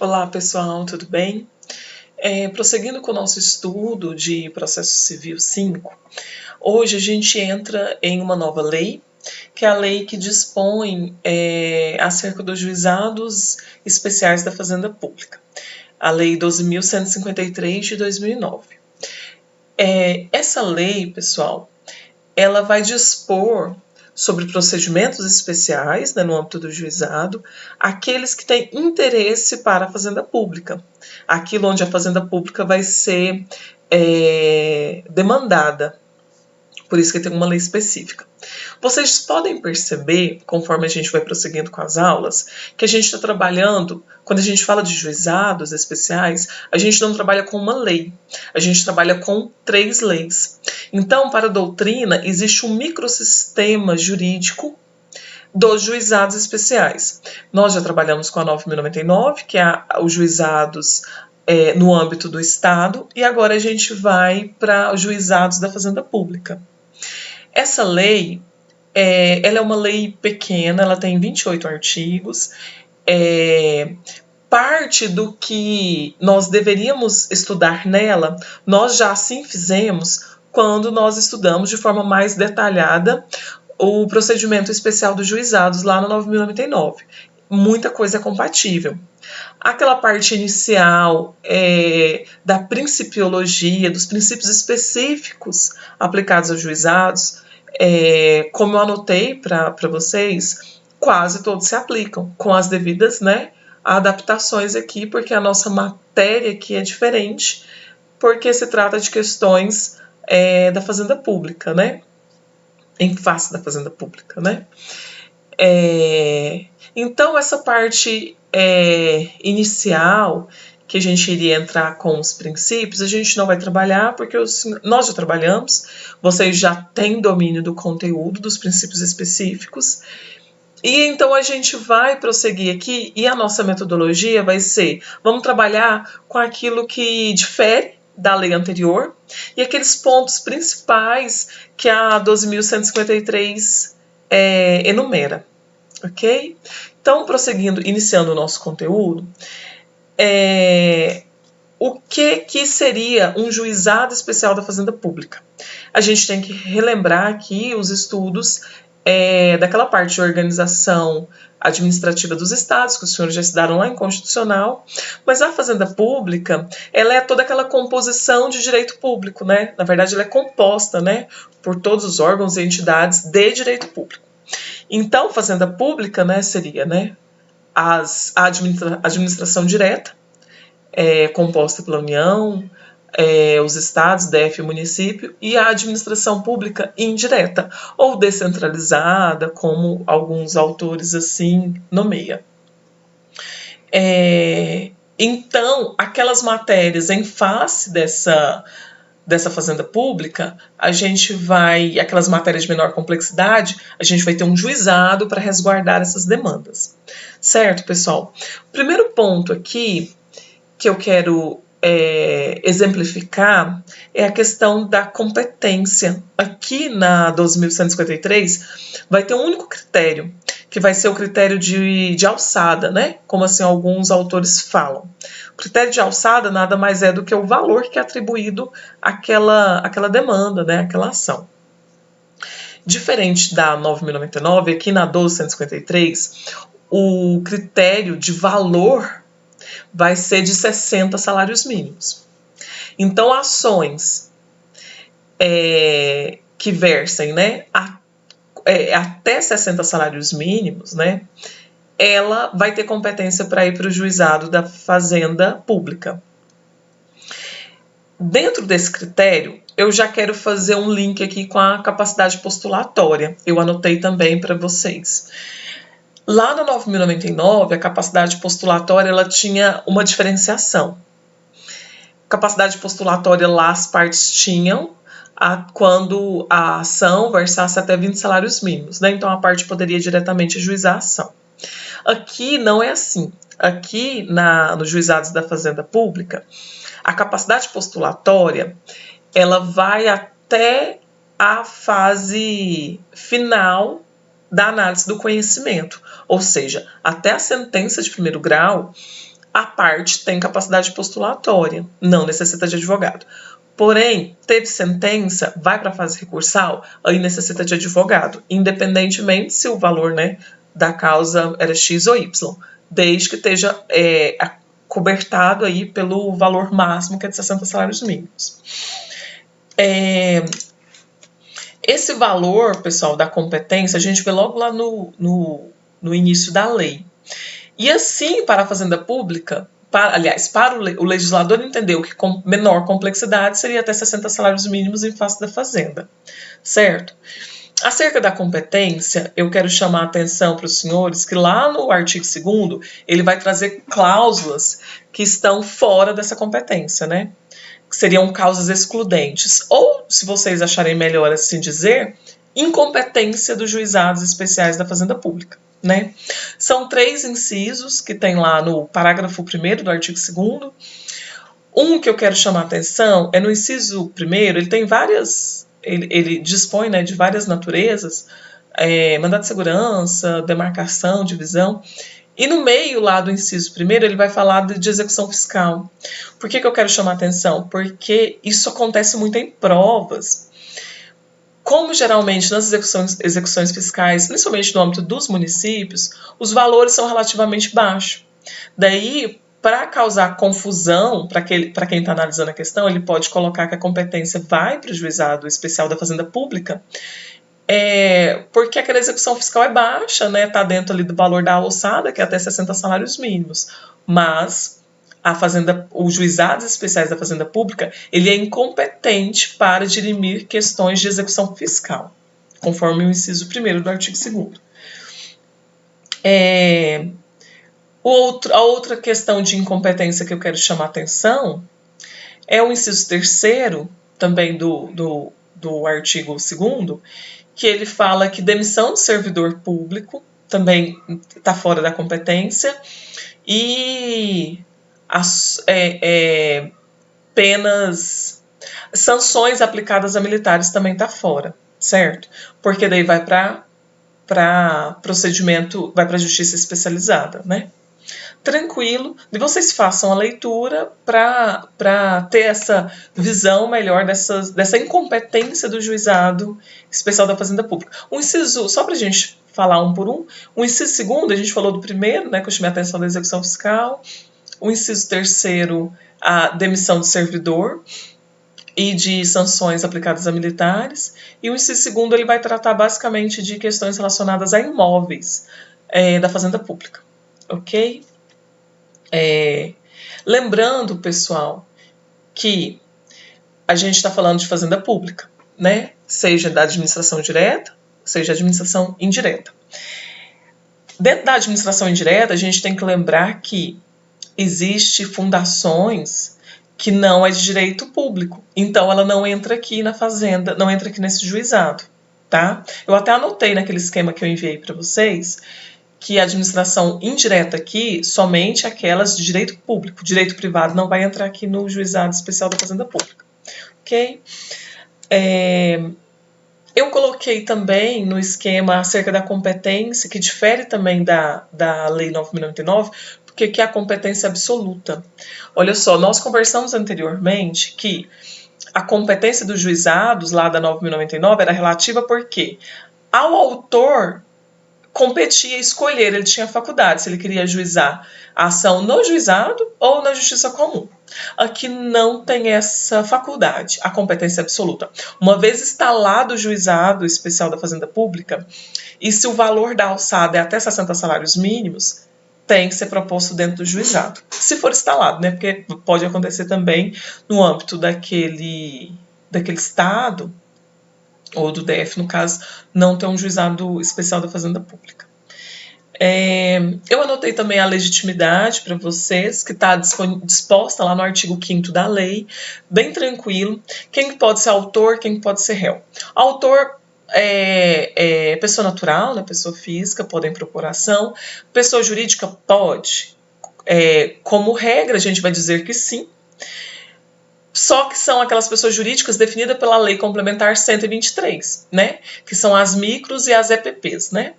Olá pessoal, tudo bem? Prosseguindo com o nosso estudo de Processo Civil 5, hoje a gente entra em uma nova lei, que é a lei que dispõe acerca dos juizados especiais da Fazenda Pública, a Lei 12.153 de 2009. Essa lei, pessoal, ela vai dispor sobre procedimentos especiais, né, no âmbito do juizado, aqueles que têm interesse para a fazenda pública, aquilo onde a fazenda pública vai ser demandada, por isso que tem uma lei específica. Vocês podem perceber, conforme a gente vai prosseguindo com as aulas, que a gente está trabalhando, quando a gente fala de juizados especiais, a gente não trabalha com uma lei, a gente trabalha com 3 leis. Então, para a doutrina, existe um microsistema jurídico dos juizados especiais. Nós já trabalhamos com a 9.099, que é os juizados no âmbito do Estado, e agora a gente vai para os juizados da Fazenda Pública. Essa lei, ela é uma lei pequena, ela tem 28 artigos, parte do que nós deveríamos estudar nela, nós já assim fizemos quando nós estudamos de forma mais detalhada o procedimento especial dos juizados lá no 9.099. Muita coisa é compatível. Aquela parte inicial da principiologia, dos princípios específicos aplicados aos juizados, como eu anotei para vocês, quase todos se aplicam, com as devidas, adaptações aqui, porque a nossa matéria aqui é diferente, porque se trata de questões da fazenda pública, em face da fazenda pública, Então, essa parte inicial, que a gente iria entrar com os princípios, a gente não vai trabalhar, porque nós já trabalhamos, vocês já têm domínio do conteúdo, dos princípios específicos, e então a gente vai prosseguir aqui, e a nossa metodologia vai ser, vamos trabalhar com aquilo que difere da lei anterior, e aqueles pontos principais que a 12.153 enumera. Ok? Então, prosseguindo, iniciando o nosso conteúdo, o que seria um juizado especial da Fazenda Pública? A gente tem que relembrar aqui os estudos daquela parte de organização administrativa dos estados, que os senhores já estudaram lá em Constitucional, mas a Fazenda Pública, ela é toda aquela composição de direito público, Na verdade, ela é composta, por todos os órgãos e entidades de direito público. Então, Fazenda Pública, seria, a administração direta, composta pela União, os estados, DF e município, e a administração pública indireta, ou descentralizada, como alguns autores assim nomeiam. Então, aquelas matérias em face dessa fazenda pública, a gente vai, aquelas matérias de menor complexidade, a gente vai ter um juizado para resguardar essas demandas. Certo, pessoal? O primeiro ponto aqui que eu quero exemplificar é a questão da competência. Aqui na 12.153 vai ter um único critério, que vai ser o critério de alçada, Como assim alguns autores falam. O critério de alçada nada mais é do que o valor que é atribuído àquela demanda, àquela ação. Diferente da 9.099, aqui na 12.153, o critério de valor vai ser de 60 salários mínimos. Então, ações que versem até 60 salários mínimos, ela vai ter competência para ir para o juizado da Fazenda Pública. Dentro desse critério, eu já quero fazer um link aqui com a capacidade postulatória. Eu anotei também para vocês. Lá no 9.099, a capacidade postulatória ela tinha uma diferenciação. Capacidade postulatória lá as partes tinham quando a ação versasse até 20 salários mínimos. Então a parte poderia diretamente ajuizar a ação. Aqui não é assim. Aqui nos juizados da Fazenda Pública, a capacidade postulatória ela vai até a fase final da análise do conhecimento, ou seja, até a sentença de primeiro grau, a parte tem capacidade postulatória, não necessita de advogado. Porém, teve sentença, vai para a fase recursal, aí necessita de advogado, independentemente se o valor, né, da causa era X ou Y, desde que esteja cobertado aí pelo valor máximo, que é de 60 salários mínimos. Esse valor, pessoal, da competência, a gente vê logo lá no início da lei. E assim, para a Fazenda Pública, para o legislador entendeu que com menor complexidade seria até 60 salários mínimos em face da Fazenda, certo? Acerca da competência, eu quero chamar a atenção para os senhores que lá no artigo 2º, ele vai trazer cláusulas que estão fora dessa competência, né? Que seriam causas excludentes. Ou, se vocês acharem melhor assim dizer, incompetência dos juizados especiais da Fazenda Pública, né? São 3 incisos que tem lá no parágrafo 1º do artigo 2º. Um que eu quero chamar a atenção é no inciso 1º, ele tem várias... Ele dispõe, né, de várias naturezas, mandado de segurança, demarcação, divisão, e no meio lá do inciso 1º ele vai falar de execução fiscal. Por que eu quero chamar a atenção? Porque isso acontece muito em provas. Como geralmente nas execuções fiscais, principalmente no âmbito dos municípios, os valores são relativamente baixos. Daí, para causar confusão para quem está analisando a questão, ele pode colocar que a competência vai para o juizado especial da Fazenda Pública, porque aquela execução fiscal é baixa, né? Está dentro ali do valor da alçada, que é até 60 salários mínimos. Mas os juizados especiais da Fazenda Pública, ele é incompetente para dirimir questões de execução fiscal, conforme o inciso 1º do artigo 2º. A outra questão de incompetência que eu quero chamar a atenção é o inciso 3º, também do artigo 2º, que ele fala que demissão de servidor público também está fora da competência e sanções aplicadas a militares também está fora, certo? Porque daí vai para procedimento, vai para a justiça especializada, né? Tranquilo, e vocês façam a leitura para ter essa visão melhor dessa incompetência do juizado especial da Fazenda Pública. Um inciso, só para a gente falar um por um, o inciso 2º, a gente falou do primeiro, né, que eu chamei a atenção da execução fiscal, o inciso 3º, a demissão de servidor e de sanções aplicadas a militares, e o inciso 2º ele vai tratar basicamente de questões relacionadas a imóveis da Fazenda Pública, ok? Lembrando, pessoal, que a gente está falando de fazenda pública, né? Seja da administração direta, seja da administração indireta. Dentro da administração indireta, a gente tem que lembrar que existe fundações que não é de direito público, então ela não entra aqui na fazenda, não entra aqui nesse juizado, tá? Eu até anotei naquele esquema que eu enviei para vocês que a administração indireta aqui, somente aquelas de direito público. Direito privado não vai entrar aqui no juizado especial da Fazenda Pública. Ok? Eu coloquei também no esquema acerca da competência, que difere também da Lei 9.099, porque que é a competência absoluta. Olha só, nós conversamos anteriormente que a competência dos juizados lá da 9.099 era relativa porque ao autor competia escolher, ele tinha faculdade, se ele queria juizar a ação no juizado ou na justiça comum. Aqui não tem essa faculdade, a competência absoluta. Uma vez instalado o juizado especial da Fazenda Pública, e se o valor da alçada é até 60 salários mínimos, tem que ser proposto dentro do juizado. Se for instalado, né? Porque pode acontecer também no âmbito daquele estado, ou do DF, no caso, não ter um juizado especial da Fazenda Pública. Eu anotei também a legitimidade para vocês, que está disposta lá no artigo 5º da lei, bem tranquilo. Quem pode ser autor, quem pode ser réu. Autor é pessoa natural, né, pessoa física, pode em procuração. Pessoa jurídica pode. Como regra, a gente vai dizer que sim. Só que são aquelas pessoas jurídicas definidas pela Lei Complementar 123, né? Que são as micros e as EPPs, né?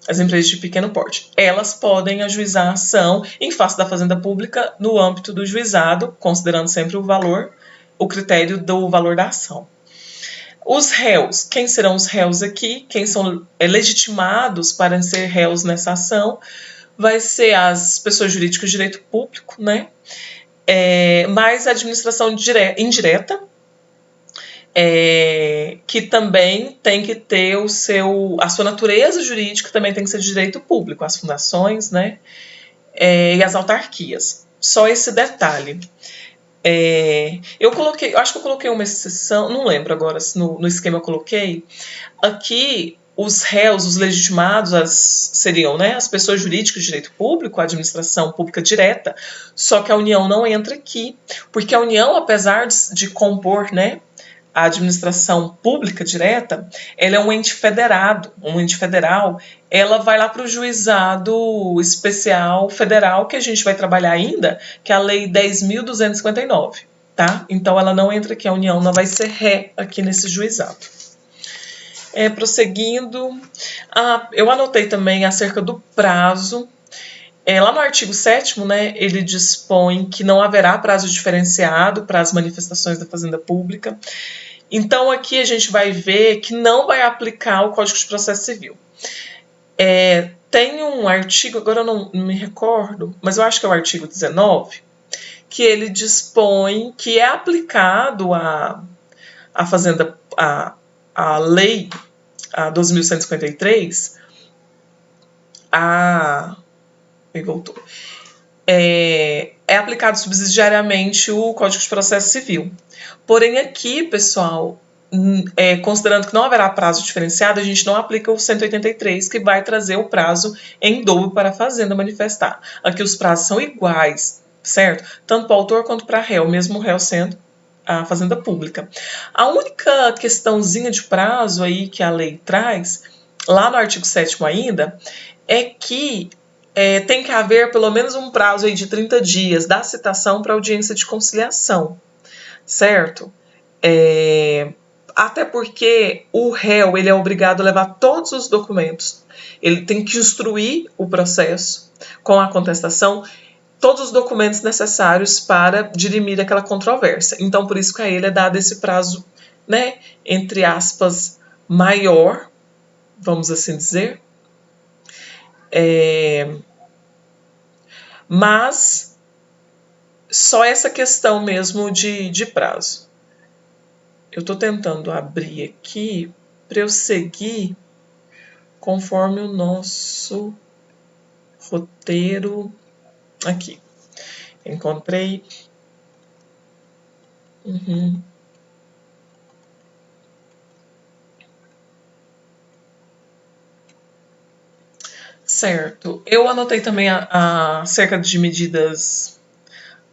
as empresas de pequeno porte, elas podem ajuizar a ação em face da fazenda pública no âmbito do juizado, considerando sempre o valor, o critério do valor da ação. Os réus, quem serão os réus aqui? Quem são legitimados para ser réus nessa ação? Vai ser as pessoas jurídicas de direito público, né? Mais a administração indireta, que também tem que ter a sua natureza jurídica, também tem que ser de direito público, as fundações, né? E as autarquias. Só esse detalhe. Eu acho que eu coloquei uma exceção, não lembro agora se no esquema eu coloquei. Aqui, os réus, os legitimados, seriam, né, as pessoas jurídicas de direito público, a administração pública direta, só que a União não entra aqui, porque a União, apesar de compor, né, a administração pública direta, ela é um ente federado, um ente federal, ela vai lá para o juizado especial federal, que a gente vai trabalhar ainda, que é a Lei 10.259, tá? Então ela não entra aqui, a União não vai ser ré aqui nesse juizado. Prosseguindo, eu anotei também acerca do prazo. Lá no artigo 7º, né, ele dispõe que não haverá prazo diferenciado para as manifestações da Fazenda Pública. Então, aqui a gente vai ver que não vai aplicar o Código de Processo Civil. Tem um artigo, agora eu não me recordo, mas eu acho que é o artigo 19, que ele dispõe que é aplicado a Fazenda, a Lei 12.153, voltou. É aplicado subsidiariamente o Código de Processo Civil. Porém, aqui, pessoal, considerando que não haverá prazo diferenciado, a gente não aplica o 183, que vai trazer o prazo em dobro para a fazenda manifestar. Aqui os prazos são iguais, certo? Tanto para o autor quanto para réu, mesmo o réu sendo a fazenda pública. A única questãozinha de prazo aí que a lei traz, lá no artigo 7º ainda, é que tem que haver pelo menos um prazo aí de 30 dias da citação para audiência de conciliação, certo? Até porque o réu ele é obrigado a levar todos os documentos, ele tem que instruir o processo com a contestação, todos os documentos necessários para dirimir aquela controvérsia. Então, por isso que a ele é dado esse prazo, né, entre aspas, maior, vamos assim dizer. Mas só essa questão mesmo de prazo. Eu estou tentando abrir aqui para eu seguir conforme o nosso roteiro. Aqui. Encontrei. Certo. Eu anotei também acerca de medidas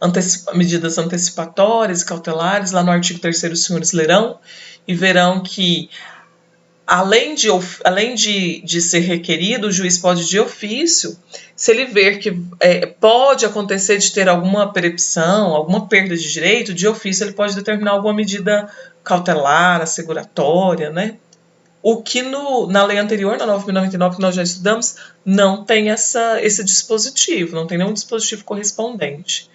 antecipatórias e cautelares, lá no artigo 3º os senhores lerão e verão que, além de ser requerido, o juiz pode, de ofício, se ele ver que pode acontecer de ter alguma percepção, alguma perda de direito, de ofício ele pode determinar alguma medida cautelar, asseguratória, né? O que na lei anterior, na 9.099, que nós já estudamos, não tem esse dispositivo, não tem nenhum dispositivo correspondente.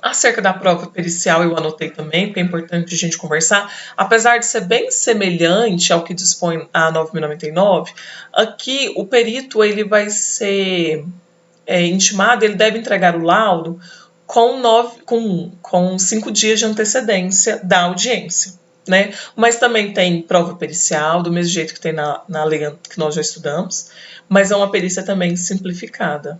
Acerca da prova pericial eu anotei também, porque é importante a gente conversar. Apesar de ser bem semelhante ao que dispõe a 9.099, aqui o perito ele vai ser intimado, ele deve entregar o laudo com 5 dias de antecedência da audiência, né? Mas também tem prova pericial, do mesmo jeito que tem na lei que nós já estudamos, mas é uma perícia também simplificada.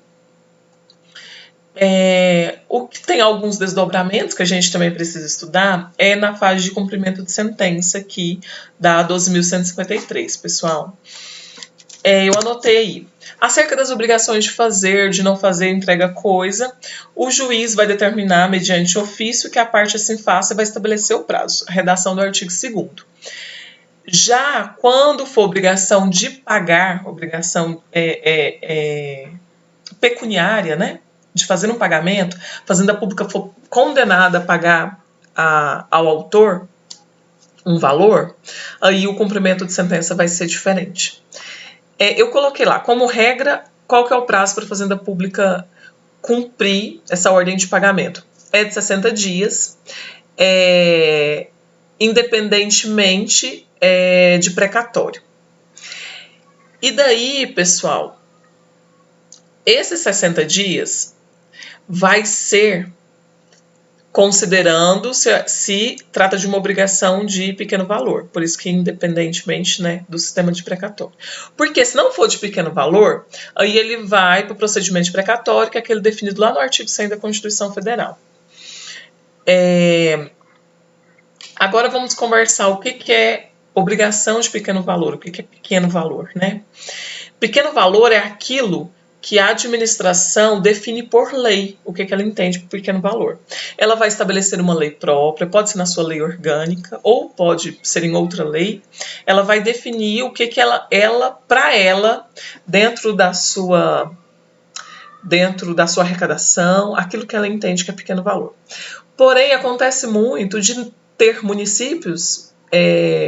O que tem alguns desdobramentos que a gente também precisa estudar é na fase de cumprimento de sentença aqui da 12.153, pessoal. Eu anotei aí. Acerca das obrigações de fazer, de não fazer, entrega coisa, o juiz vai determinar, mediante ofício, que a parte assim faça e vai estabelecer o prazo. Redação do artigo 2º. Já quando for obrigação de pagar, obrigação pecuniária, né, de fazer um pagamento, a Fazenda Pública for condenada a pagar ao autor, um valor, aí o cumprimento de sentença vai ser diferente. Eu coloquei lá, como regra, qual que é o prazo para a Fazenda Pública cumprir essa ordem de pagamento? É de 60 dias, independentemente de precatório. E daí, pessoal, esses 60 dias vai ser considerando se trata de uma obrigação de pequeno valor, por isso que independentemente, né, do sistema de precatório. Porque se não for de pequeno valor, aí ele vai para o procedimento de precatório, que é aquele definido lá no artigo 100 da Constituição Federal. Agora vamos conversar o que é obrigação de pequeno valor, o que é pequeno valor, né? Pequeno valor é aquilo que a administração define por lei, o que ela entende por pequeno valor. Ela vai estabelecer uma lei própria, pode ser na sua lei orgânica, ou pode ser em outra lei. Ela vai definir o que para ela, dentro da sua arrecadação, aquilo que ela entende que é pequeno valor. Porém, acontece muito de ter municípios,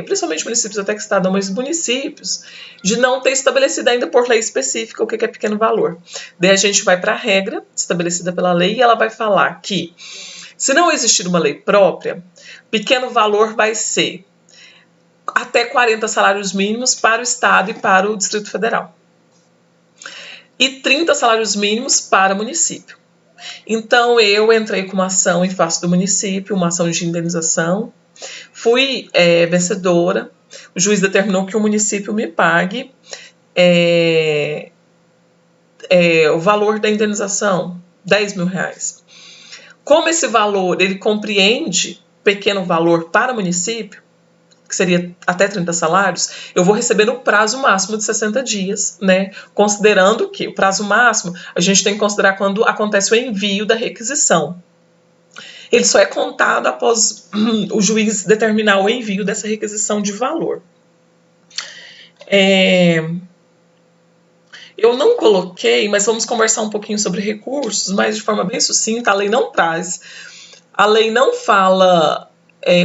principalmente municípios até que estado, mas municípios, de não ter estabelecido ainda por lei específica o que é pequeno valor. Daí a gente vai para a regra estabelecida pela lei e ela vai falar que, se não existir uma lei própria, pequeno valor vai ser até 40 salários mínimos para o Estado e para o Distrito Federal. E 30 salários mínimos para o município. Então, eu entrei com uma ação em face do município, uma ação de indenização. Fui vencedora. O juiz determinou que o município me pague o valor da indenização, R$10.000. Como esse valor ele compreende pequeno valor para o município, que seria até 30 salários, eu vou receber no prazo máximo de 60 dias, né? Considerando que o prazo máximo a gente tem que considerar quando acontece o envio da requisição. Ele só é contado após o juiz determinar o envio dessa requisição de valor. Eu não coloquei, mas vamos conversar um pouquinho sobre recursos, mas de forma bem sucinta. A lei não traz. A lei não fala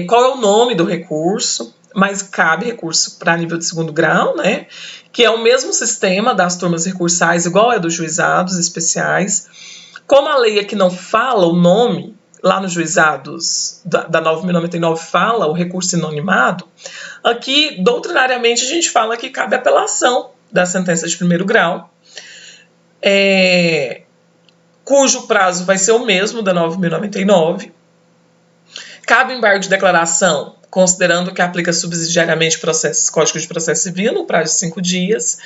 qual é o nome do recurso, mas cabe recurso para nível de segundo grau, né? Que é o mesmo sistema das turmas recursais, igual é dos juizados especiais. Como a lei aqui não fala o nome, lá nos juizados da 9.099 fala o recurso inanimado, aqui, doutrinariamente, a gente fala que cabe apelação da sentença de primeiro grau, cujo prazo vai ser o mesmo da 9.099. Cabe embargo de declaração, considerando que aplica subsidiariamente Código de Processo Civil no prazo de 5 dias.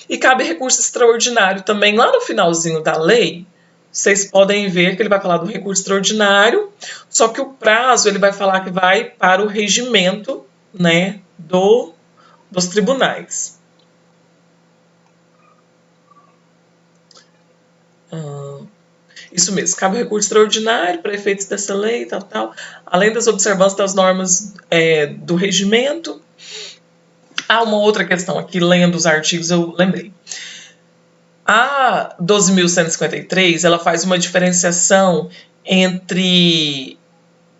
E cabe recurso extraordinário também. Lá no finalzinho da lei, vocês podem ver que ele vai falar do recurso extraordinário, só que o prazo ele vai falar que vai para o regimento, né, dos tribunais. Isso mesmo, cabe o recurso extraordinário para efeitos dessa lei, tal, além das observâncias das normas do regimento. Há uma outra questão aqui, lendo os artigos, eu lembrei. A 12.153, ela faz uma diferenciação entre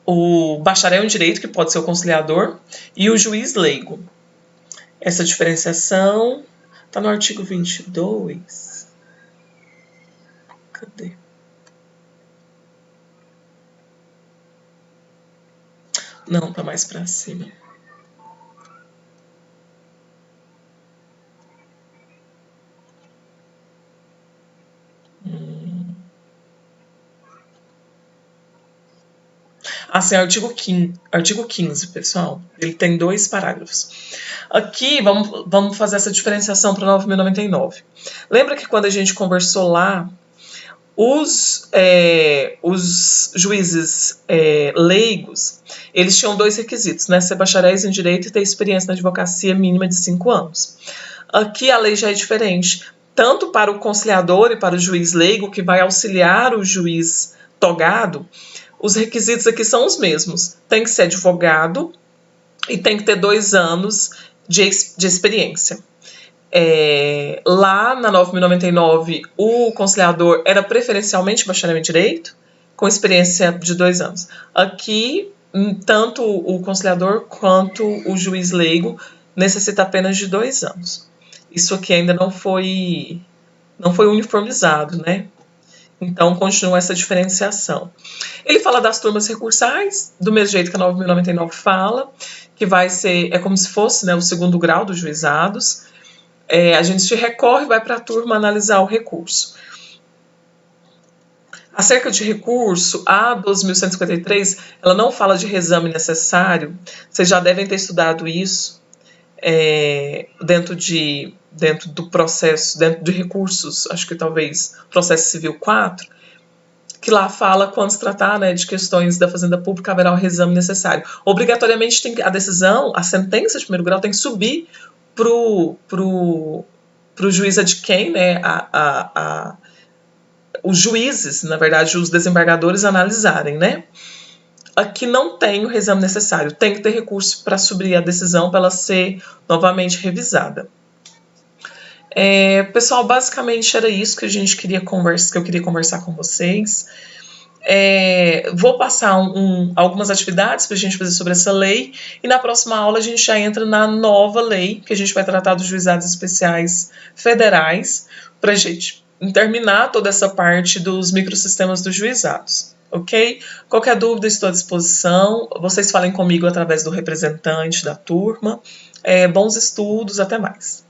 o bacharel em direito, que pode ser o conciliador, e o juiz leigo. Essa diferenciação está no artigo 22. Cadê? Não, tá mais para cima. Assim, artigo 15, pessoal, ele tem 2 parágrafos. Aqui, vamos fazer essa diferenciação para 9.099. Lembra que quando a gente conversou lá, os juízes leigos, eles tinham 2 requisitos, né? Ser bacharéis em direito e ter experiência na advocacia mínima de 5 anos. Aqui a lei já é diferente, tanto para o conciliador e para o juiz leigo, que vai auxiliar o juiz togado. Os requisitos aqui são os mesmos. Tem que ser advogado e tem que ter 2 anos de experiência. Lá na 9.099, o conciliador era preferencialmente bacharel em direito, com experiência de 2 anos. Aqui tanto o conciliador quanto o juiz leigo necessita apenas de 2 anos. Isso aqui ainda não foi uniformizado, né? Então, continua essa diferenciação. Ele fala das turmas recursais, do mesmo jeito que a 9.099 fala, que vai ser, é como se fosse, né, o segundo grau dos juizados. A gente recorre, vai para a turma analisar o recurso. Acerca de recurso, a 12.153, ela não fala de reexame necessário. Vocês já devem ter estudado isso dentro do processo, dentro de recursos, acho que talvez processo civil 4, que lá fala quando se tratar, né, de questões da fazenda pública, haverá o reexame necessário. Obrigatoriamente a decisão, a sentença de primeiro grau tem que subir pro juiz de quem, né, os juízes, na verdade, os desembargadores analisarem, né? Aqui não tem o reexame necessário, tem que ter recurso para subir a decisão para ela ser novamente revisada. Pessoal, basicamente era isso que eu queria conversar com vocês. Vou passar algumas atividades para a gente fazer sobre essa lei, e na próxima aula a gente já entra na nova lei, que a gente vai tratar dos juizados especiais federais, para a gente terminar toda essa parte dos microsistemas dos juizados, ok? Qualquer dúvida, estou à disposição. Vocês falem comigo através do representante da turma. Bons estudos, até mais.